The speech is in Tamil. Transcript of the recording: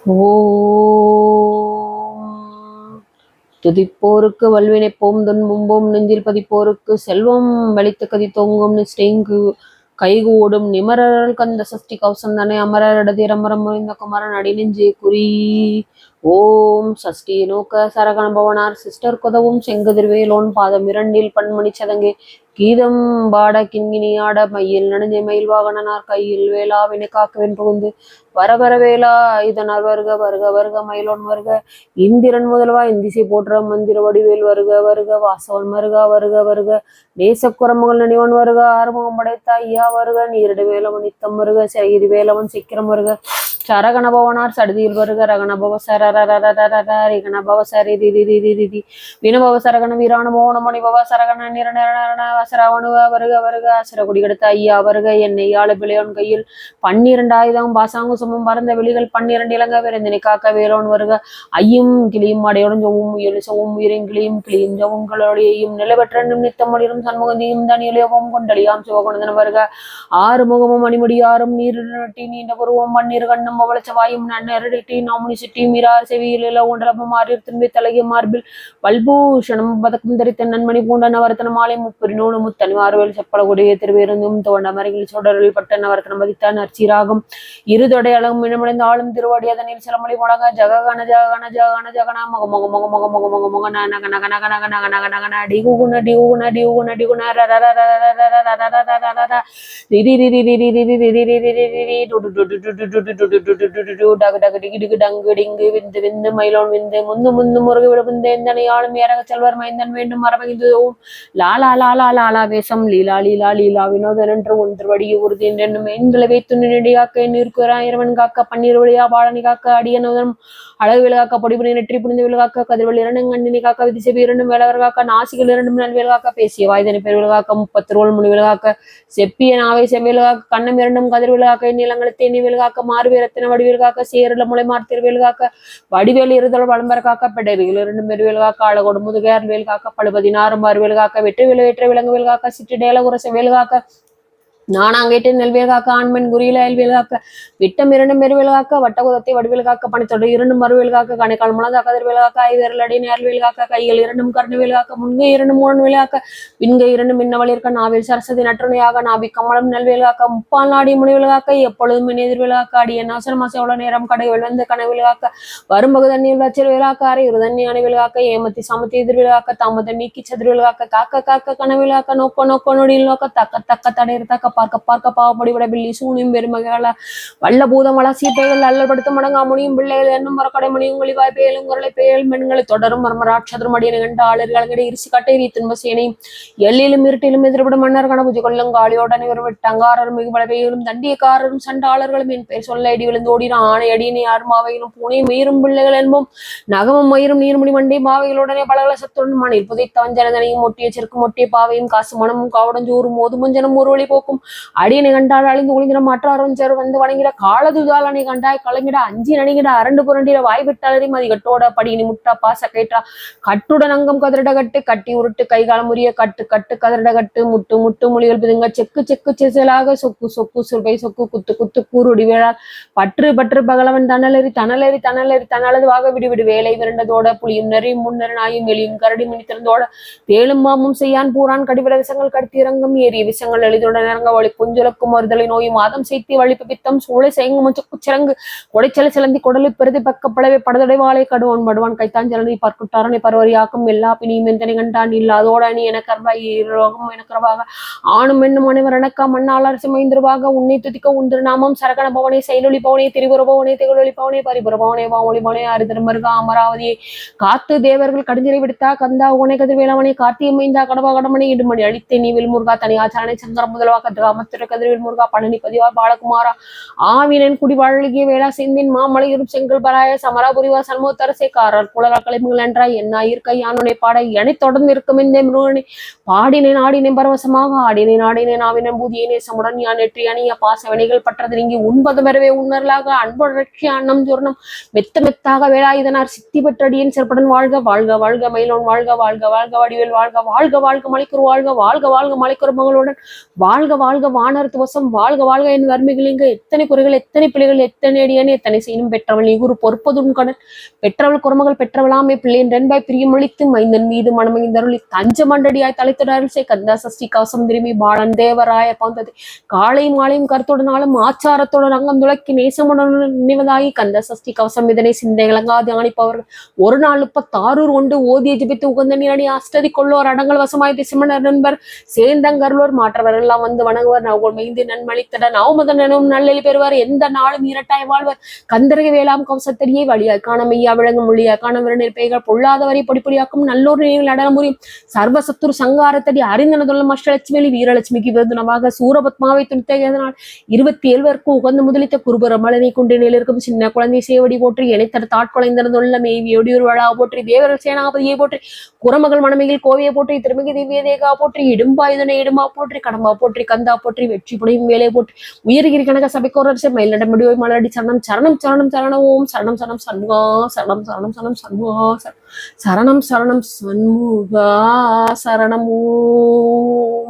ஓம் துதிப்போருக்கு வல்வினைப்போம் துன்பும்போம் நெஞ்சில் பதிப்போருக்கு செல்வம் வலித்து கதி தோங்கும் நிஷ்டைங்கு கைகூடும் நிமரல் கந்த சஷ்டி கவசம் தன்னை அமரடதிரமரம் முறிந்த குமரன் அடி நெஞ்சே குறி. ஓம் சஷ்டி நோக்க சரகண பவனார் சிஸ்டர் கொதவும் செங்கதிர்வேலோன் பாதம் இரண்டில் பன்மணி சதங்கே கீதம் பாட கிண்கிணி ஆட மையில் நடுஞ்சை மயில் வாகனனார் கையில் வேளாவினை காக்கவென் புகுந்து வரவர வேளா இதனார் வருக வருக வருக மயிலோன் வருக இந்திரன் முதல்வா இந்திசை போற்ற மந்திர வடிவேல் வருக வருக வாசவன் வருக வருக வருக நேசக்குரம்புகள் நினைவன் வருக ஆறுமுகம் படைத்த ஐயா வருக நீரிடு வேலவன் நித்தம் வருக சிறகிரி வேலவன் சிக்கிரம் வருக சரகண பவனார் சடுதியில் வருக ரகணபவ சரகணபவ சரி வினபவ சரகண வீரான மோனமணி பவ சரகண நிர சரவணுவ வருக வருக சிறகுடி கெடுத்த ஐயா வருக என்னை ஆளு பிள்ளையோன் கையில் 12 ஆயுதம் பாசாங்கு சுமம் பறந்த வெளிகள் 12 இலங்க விருந்தினை காக்க வேலோன் வருக ஐயும் கிளியும் அடையோடும் ஜொவும் முயலு சவும் உயிரின் கிளியும் கிளியும் ஜவுங்களொழியையும் நிலவற்றென்னும் நித்தம் ஒளிரும் சண்முகந்தியும் தனியலையோவும் கொண்டலியாம் சிவகுணந்தன வருக ஆறு முகமும் அணிமுடியாரும் நீர் நட்டி நீண்ட புருவம் பன்னீர் கண்ணும் அவளச்சவாயும் நன்னரட்டி நாமுனி சுட்டியும் இரார் செவியில் உண்டலமும் ஆறிர் திரும்பி தலகிய மார்பில் வல்பூஷணம் பதக்கம் தரித்த நன்மணி பூண்ட நவரத்தன மாலை முப்பரி நூலு முத்தனி மார்வேல் செப்பளகுடைய திருவேருந்தும் தோண்ட மறையில் சொடரில் பட்ட நவரத்தன மதித்த நற்சீராகும் இருதொடை அழகும் இனமடைந்த ஆளும் திருவாடி அதனில் சிலமொழி முழங்க ஜககன ஜகன ஜகன ஜகன மக மக மக மக மக மக மக நக நக நக நக நக நக நக நக டிகுகுண டிகுகுண டிகுகுண டிகுண மயிலோன் விந்து முந்து முந்து முருகு விழுந்து எந்தனை ஆளும் ஏறக செல்வர் மைந்தன் வேண்டும் மரபகிந்து லாலா லாலா லாலா வேஷம் லீலா லீலா லீலா வினோதன் என்று ஒன்று வடிய உறுதி என்றும் எண்களை வைத்து நெடியாக்க நீர்க்குறான் இரவன் காக்க பன்னீர் வழியா பாலனி காக்க அடியனுதன் அழகு விலகாக்க பொடிபுனை நெற்றி புரிந்து விலகாக்க கதிர்வல் இரண்டும் கண்ணினி காக்க விதிசெவி இரண்டும் வேலவர் காக்க நாசிகள் இரண்டும் நல்வேல் காக்க பேசிய வாய்தனை பெரு விலகாக்க 30 ரோல் முனி விலகாக்க செப்பிய நாவை செவ்வேல் காக்க கண்ணம் இரண்டும் கதிர் விலகாக்க நீளங்களை தேனி விலகாக்க மார்வீரத்தின வடிவேல் காக்க சேரல முளை மார்த்திரு வேல் காக்க வடிவேல் இருதல் வளம்பர காக்க பெடரில் இரண்டும் பெருவேல் காக்க அழகோடு முதுகேர் வேல் காக்க பழுபதினாறு மார்வேல் காக்க வெற்றி விலை வெற்ற விலங்கு வேல் காக்க சிற்றிடேல குரச வேல் காக்க நானாங்கேட்டு நெல்வேல் காக்க ஆண்மன் குறியில அயல்வேல் காக்க விட்டம் இரண்டும் பெருவேல் காக்க வட்டகுதத்தை வடிவேல் காக்க பனித்தொடர் இரண்டும் மறுவேல் காக்க கணைக்கால் முழந்த கதிர்வேல் காக்க ஐவேரல் அடி நேர்வேல் காக்க கைகள் இரண்டும் கருணவேல் காக்க முன்கை இரண்டும் மூணவேல் காக்க விண்கை இரண்டும் மின்னவள் இருக்க நாவில் சரஸ்வதி நற்றுணையாக நாவி கமலம் நல்வேல் காக்க முப்பால் நாடி முனிவேல் காக்க எப்பொழுதும் எதிர்வேல் காக்க அடிய நாசன மாசம் எவ்வளவு நேரம் கடை வெள்ளந்து கனவேல் காக்க வரும்பகு தண்ணீர் வச்சல் வேல் காக்க அரை இரு தண்ணி அணைவேல் காக்க ஏமத்தி சமத்தி எதிர்வேல் காக்க தாமதம் நீக்கி சதுர்வேல் காக்க காக்க காக்க கனவேல் காக்க நோக்க நோக்க நொடியில் நோக்க தக்க தக்க தடையர் தக்க பார்க்க பார்க்க பாவப்படி விட பில்லி சூனியும் பெருமகள வல்ல பூதம் வள சீட்டைகள் அல்லல்படுத்த மடங்கா முனியும் பிள்ளைகள் என்னும் மரக்கடை முனியும் ஒளிவாய் பெயலும் குரலை பெயல் பெண்களை தொடரும் மர்மராட்சதரும் அடியனை கண்டு ஆளர்களிடையே இருசி கட்டை துன்ப சேனையும் எல்லிலும் இருட்டிலும் எதிர்படும் மன்னர் கணபூஜை கொள்ளும் காளியோடனை ஒரு விட்டங்காரரும் மிகு பல பெயரும் தண்டியக்காரரும் சண்டாளர்களும் என் பெயர் சொல்ல அடி விழுந்தோடின ஆணை அடியினை ஆறுமாவையிலும் பூனை மயிரும் பிள்ளைகள் என்போம் நகமும் மயிரும் நீர்முடி மண்டை மாவைகளுடனே பலகல சத்துடன் மணில் புதைத்தவன் ஜனதனையும் ஒட்டிய செருக்கும் ஒட்டிய பாவையும் காசு மனமும் காவடஞ்சூரும் மோதுமஞ்சனும் ஒரு வழி போக்கும் அடியனை கண்டால் அழிந்து ஒளிந்திடம் மாற்றாரும் சேர் வந்து வணங்கிட காலதுதாலனை கண்டாய் கலங்கிட அஞ்சி நணிகிட அரண்டு புரண்டிட வாய்விட்டாளரி மதி கட்டோட படியினி முட்டா பாச கேட்டா கட்டுடன் அங்கம் கதிரிட கட்டு கட்டி உருட்டு கைகாலம் உரிய கட்டு கட்டு கதிரிட கட்டு முட்டு முட்டு மொழிகள் பிதுங்க செக்கு செக்கு செசலாக சொக்கு சொக்கு சுர்பை சொக்கு குத்து குத்து கூறுடி வேளால் பற்று பற்று பகலவன் தனலெறி தனலெறி தனலெறி தனலதுவாக விடுவிடு வேலை விரண்டதோட புளியும் நெறி முன்னெறி நாயும் வெளியும் கரடி மினி திறந்தோட தேலும் மாமும் செய்யான் பூரான் கடிவிட விஷங்கள் கடுத்தி இறங்கும் ஏறிய விஷங்கள் எளிதுடன் இறங்க வழி புஞ்சலுக்கும் ஒருதலை நோயும் மாதம் செய்தி வழிப்பு பித்தம் சூளை செய்யும் சிறங்கு கொடைச்சல சிலந்தி குடலை பெருதி பக்க பழவை படதடை வாழை கடுவான் படுவான் கைத்தான் ஜலந்தி பார்க்குட்டாரனை பருவரியாக்கும் எல்லா பிணியும் எந்தனை கண்டான் இல்லாதோட அணி எனக்கர்வாய் ரோகம் எனக்கரவாக ஆணும் என்னும் அனைவர் எனக்கா மண்ணாளர் சிமைந்திருவாக உன்னை துதிக்க உந்திரு நாமம் சரகண பவனே செயலொளி பவனே திரிபுர பவனே திகழொளி பவனே பரிபுர பவனே வாமொழி பவனே அரிதருமருகா அமராவதியை காத்து தேவர்கள் கடுஞ்சிரை விடுத்தா கந்தா உனை கதிர்வேலவனை கார்த்திகை மைந்தா கடவா கடமணி இடுமணி அழித்தே நீ வில்முருகா தனி ஆச்சாரணை சங்கரம் முதல்வா கதிராமத்திர கதிர்வேல் முருகா பழனி பதிவா பாலகுமாரா ஆவினன் குடி வாழ்கிய வேளா செந்தின் மாமலையூரும் செங்கல் பராய சமராபுரிவா சண்முகத்தரசேக்காரர் குளரா கலைமுகள் என்றாய் என்னாயிர் கையானுனை பாட எனை தொடர்ந்து இருக்கும் இந்த முருகனை பாடினேன் ஆடினேன் பரவசமாக ஆடினேன் ஆடினேன் ஆவினன் பூதியனே சமுடன் யான் நெற்றி அணிய பாசவனைகள் பற்றது நீங்கி உண்பது பெறவே உணர்லாக அன்போடு ரட்சி அன்னம் சொர்ணம் மெத்த மெத்தாக வேலாயுதனார் சித்தி பெற்றடியன் சிறப்புடன் வாழ்க வாழ்க வாழ்க மயிலோன் வாழ்க வாழ்க வாழ்க வடிவேல் வாழ்க வாழ்க வாழ்க மலைக்குரு வாழ்க வாழ்க வாழ்க மலைக்குரு மகளுடன் வாழ்க வாழ்க வாழ்க வானரத்து வசம் வாழ்க வாழ்க என் வறுமைகளிங்க எத்தனை குறைகள் எத்தனை பிள்ளைகள் எத்தனை அடியானே எத்தனை செய்யணும் பெற்றவள் நீ குரு பொறுப்பதும் கடன் பெற்றவள் குரமகள் பெற்றவளாமே பிள்ளையின் ரென்பாய் பிரியமொழித்து மைந்தன் மீது மனமகிந்தருளி தஞ்ச மண்டடியாய் தலைத்தொடரிசை கந்தா சஷ்டி கவசம் திரும்பி பாலன் தேவராய பாந்தது காலையும் மாலையும் கருத்துடனாலும் ஆச்சாரத்துடன் அங்கம் துளக்கி நேசமுடன் நினைவதாகி கந்த சஷ்டி கவசம் இதனை சிந்தை இளங்காது ஆணிப்பவர்கள் ஒரு நாள் 36 கொண்டு ஓதிய ஜபித்து உகந்த நீரடி அஷ்டதி கொள்ளோர் அடங்கள் வசமாய் திசமனர் நண்பர் சேந்தங்கருளோர் மாற்றவர் எல்லாம் வந்து வணங்குவர் நவகோள் மைந்து நன்மளித்தட நவமதனும் நல்லெளி பெறுவார் எந்த நாளும் இரட்டாய் வாழ்வர் கந்தரக வேளாம் கவசத்தடியை வழியாய் காண மையா விளங்கும் மொழியா காணவர் நெற்பைகள் பொல்லாதவரை பொடிப்பொடியாக்கும் நல்லோர் நினைவில் அடல முடியும் சர்வசத்துரு சங்காரத்தடி அறிந்தனதுள்ள அஷ்டலட்சுமி வீரலட்சுமிக்கு விருதுனமாக சூரபத்மாவை துணித்தனால் 27 உகந்த முதலித்த குருபுர மலனை கொண்டு நிலிருக்கும் சின்ன குழந்தை சேவடி போற்றி இணைத்தர தாட்குழைந்தனதுள்ள மேவியொடியூர் வளா போற்றி தேவர்கள் சேனாபதியை போற்றி குரமகள் மணமையில் கோவையை போற்றி திருமிகு திவ்ய தேகா போற்றி இடும்பா இதனை இடும்பா போற்றி கடம்பா போற்றி கந்தா போற்றி வெற்றி புனையும் வேலை போற்றி உயர்கிரி கனக சபைக்கோரரசை மயில் நடமுடிவை மலடி சரணம் சரணம் சரணம் சரணம் ஓம் சரணம் சரணம் சண்முகா சரணம் சரணம் சரணம் சண்முகா சரணம் சரணம் சண்முகா சரணம் ஓ